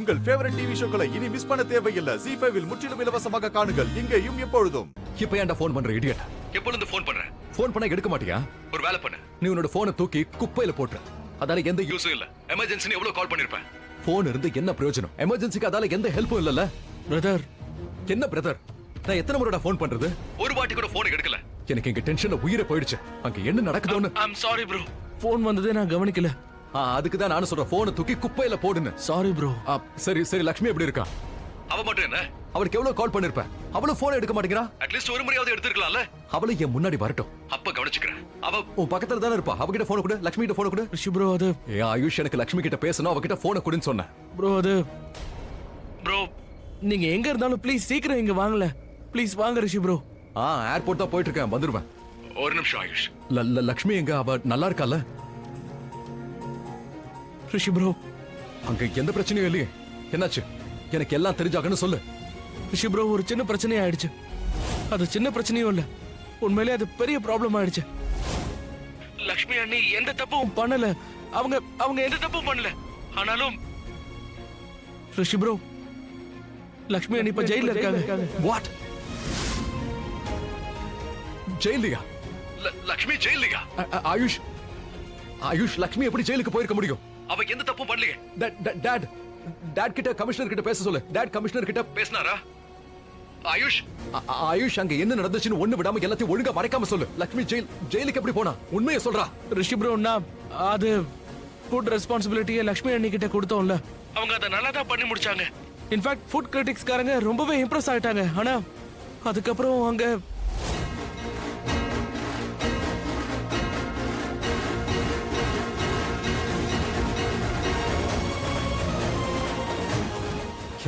உங்கள் favourite TV ஷோக்களை இனி miss பண்ண தேவையில்லை. ZEE5 இல் முற்றிலும் இலவசமாக காணுங்கள். இங்கேயும் எப்பொழுதும். இப்ப ஏன்டா ஃபோன் பண்ற இடியட்? எப்பொழுது ஃபோன் பண்ற? ஃபோன் பண்ணா எடுக்க மாட்டியா? ஒரு வேலை பண்ணு. நீ உன்னோட போனை தூக்கி குப்பையில போட்டுற. அதால எந்த யூஸும் இல்ல. எமர்ஜென்சி எவ்வளவு கால் பண்ணிருப்பேன். போன் இருந்து என்ன பிரயோஜனம்? எமர்ஜென்சிக்கு அதால எந்த ஹெல்ப்பும் இல்லல. பிரதர், என்ன பிரதர்? நான் எத்தனை முறைடா ஃபோன் பண்றது? ஒரு வாட்டி கூட போன் எடுக்கல. எனக்கு இங்க டென்ஷன்ல உயிரே போயிடுச்சு. அங்க என்ன நடக்குதோன்னு. I'm sorry bro. ஃபோன் வந்ததே நான் கவனிக்கல. அதுக்கு தான் நானும் சொல்றேன், போனை தூக்கி குப்பையில போடுன்னு. Sorry bro. சரி சரி, லட்சுமி எப்படி இருக்கா? அவ மட்டும் என்ன? அவளுக்கு எவ்வளவு கால் பண்ணிருப்பேன். அவளும் போன் எடுக்க மாட்டேங்கிறா. அட்லீஸ்ட் ஒரு முறையாவது எடுத்துக்கலாம்ல. அவளை என் முன்னாடி வரட்டும். அப்ப கவனிச்சுக்கிறேன். அவ உன் பக்கத்துல தானே இருப்பா. அவகிட்ட போன் கொடு. லட்சுமி கிட்ட போன் கொடு. ரிஷி ப்ரோ, அது ஆயுஷ் எனக்கு லட்சுமி கிட்ட பேசணும். அவகிட்ட போனை கொடுன்னு சொன்னேன். ப்ரோ, அது ப்ரோ நீங்க எங்க இருந்தாலும் ப்ளீஸ் சீக்கிரம் இங்க வாங்கல. ப்ளீஸ் வாங்க ரிஷி ப்ரோ. ஏர்போர்ட் தான் போயிட்டு இருக்கேன், வந்துருவேன். ஒரு நிமிஷம் ஆயுஷ். லட்சுமி எங்க? அவ நல்லா இருக்கால? ரிஷி ப்ரோ, அங்க எந்த பிரச்சனையும் இல்லையே. என்னாச்சு? எனக்கு எல்லாம் தெரிஞ்சாகன்னு சொல்லு. ரிஷி ப்ரோ, ஒரு சின்ன பிரச்சனை ஆயிடுச்சு. அது சின்ன பிரச்சனையும் இல்ல, உண்மையிலே அது பெரிய ப்ராப்ளம் ஆயிடுச்சு. லக்ஷ்மி அண்ணி எந்த தப்பும் பண்ணல. அவங்க எந்த தப்பும் பண்ணல. ஆனாலும் ரிஷி ப்ரோ, லக்ஷ்மி அண்ணி இப்ப ஜெயில இருக்காங்க. வாட்? ஜெயிலியா? லக்ஷ்மி ஜெயிலியா? ஆயுஷ் லக்ஷ்மி எப்படி ஜெயிலுக்கு போயிருக்க முடியும்? அவ எந்த தப்பும் பண்ணலையே. டாட் கிட்ட கமிஷனர் கிட்ட பேச சொல்லு. டாட் கமிஷனர் கிட்ட பேசினாரா? ஆயுஷ் ஆயுஷ் அங்க என்ன நடந்துச்சுன்னு ஒண்ணு விடாம எல்லாத்தையும் ஒழுங்கா மறைக்காம சொல்லு. லக்ஷ்மி ஜெயிலுக்கு எப்படி போனா? உண்மையை சொல்றா. ரிஷி ப்ரோ, நான் அது ஃபுட் ரெஸ்பான்சிபிலிட்டியை லக்ஷ்மி அண்ணி கிட்ட கொடுத்தோம்ல, அவங்க அதை நல்லா தான் பண்ணி முடிச்சாங்க. இன்ஃபேக்ட் ஃபுட் கிரிட்டிக்ஸ்காரங்க ரொம்பவே இம்ப்ரெஸ் ஆயிட்டாங்க. ஆனா அதுக்கப்புறம் அங்க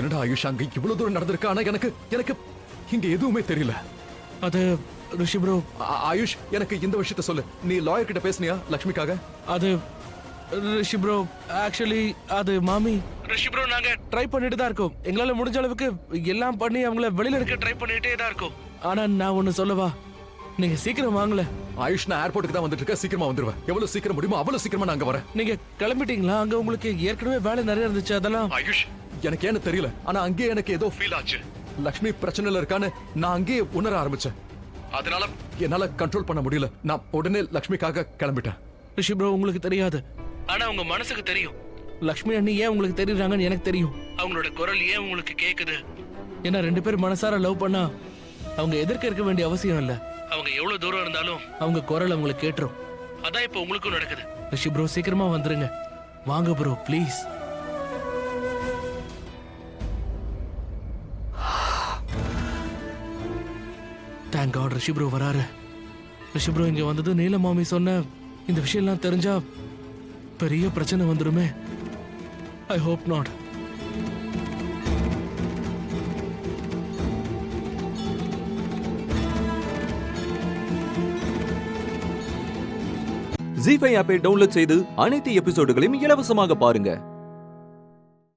என்னடா ஆயுஷ் அங்க இவ்வளவு தூரம் நடந்திருக்கு. ஆனா எனக்கு இங்க எதுவுமே தெரியல. அது ரிஷி ப்ரோ, ஆயுஷ் எனக்கு இந்த விஷயத்த சொல்லு. நீ லாயர் கிட்ட பேசுனியா லக்ஷ்மிக்காக? அது ரிஷி ப்ரோ, ஆக்சுவலி அது மாமி. ரிஷி ப்ரோ, நாங்க ட்ரை பண்ணிட்டு தான் இருக்கோம். எங்களால முடிஞ்ச அளவுக்கு எல்லாம் பண்ணி அவங்கள வெளியில எடுக்க ட்ரை பண்ணிட்டே தான் இருக்கோம். ஆனா நான் ஒண்ணு சொல்லவா, நீங்க சீக்கிரம் வாங்கல. ஆயுஷ், நான் ஏர்போர்ட்டுக்கு தான் வந்துட்டு இருக்கேன். சீக்கிரமா வந்துருவேன். எவ்வளவு சீக்கிரம் முடியுமோ அவ்வளவு சீக்கிரமா நான் அங்க வரேன். நீங்க கிளம்பிட்டீங்களா? அங்க உங்களுக்கு ஏற்கனவே வேலை நிறைய இருந்துச்சு. அதெல்லாம் ஆயுஷ் எனக்கு ஏன்னு தெரியல. ஆனா அங்கேயே எனக்கு ஏதோ ஃபீல் ஆச்சு. லக்ஷ்மி பிரச்சனையில இருக்கான்னு நான் அங்கேயே உணர ஆரம்பிச்சேன். அதனால என்னால கண்ட்ரோல் பண்ண முடியல. நான் உடனே லக்ஷ்மிக்காக கிளம்பிட்டேன். ரிஷி ப்ரோ, உங்களுக்கு தெரியாது, ஆனா உங்க மனசுக்கு தெரியும். லக்ஷ்மி அண்ணி ஏன் உங்களுக்கு தெரியுறாங்கன்னு எனக்கு தெரியும். அவங்களோட குரல் ஏன் உங்களுக்கு கேக்குது. ஏன்னா 2 பேரும் மனசார லவ் பண்ணா அவங்க எதிர்க்க இருக்க வேண்டிய அவசியம் இல்ல. அவங்க எவ்வளவு தூரம் இருந்தாலும் அவங்க குரல் அவங்களுக்கு கேட்டுரும். அதான் இப்ப உங்களுக்கும் நடக்குது. ரிஷி ப்ரோ, சீக்கிரமா வந்துருங்க. வாங்க bro, please. Thank God Rishi bro வராரு. ரிஷி ப்ரோ இங்க வந்தது நீல மாமி சொன்ன இந்த விஷயம்லாம் தெரிஞ்சா பெரிய பிரச்சனை வந்துருமே. I hope not. ZEE5 ஆப்பை டவுன்லோட் செய்து அனைத்து எபிசோடுகளையும் இலவசமாக பாருங்க.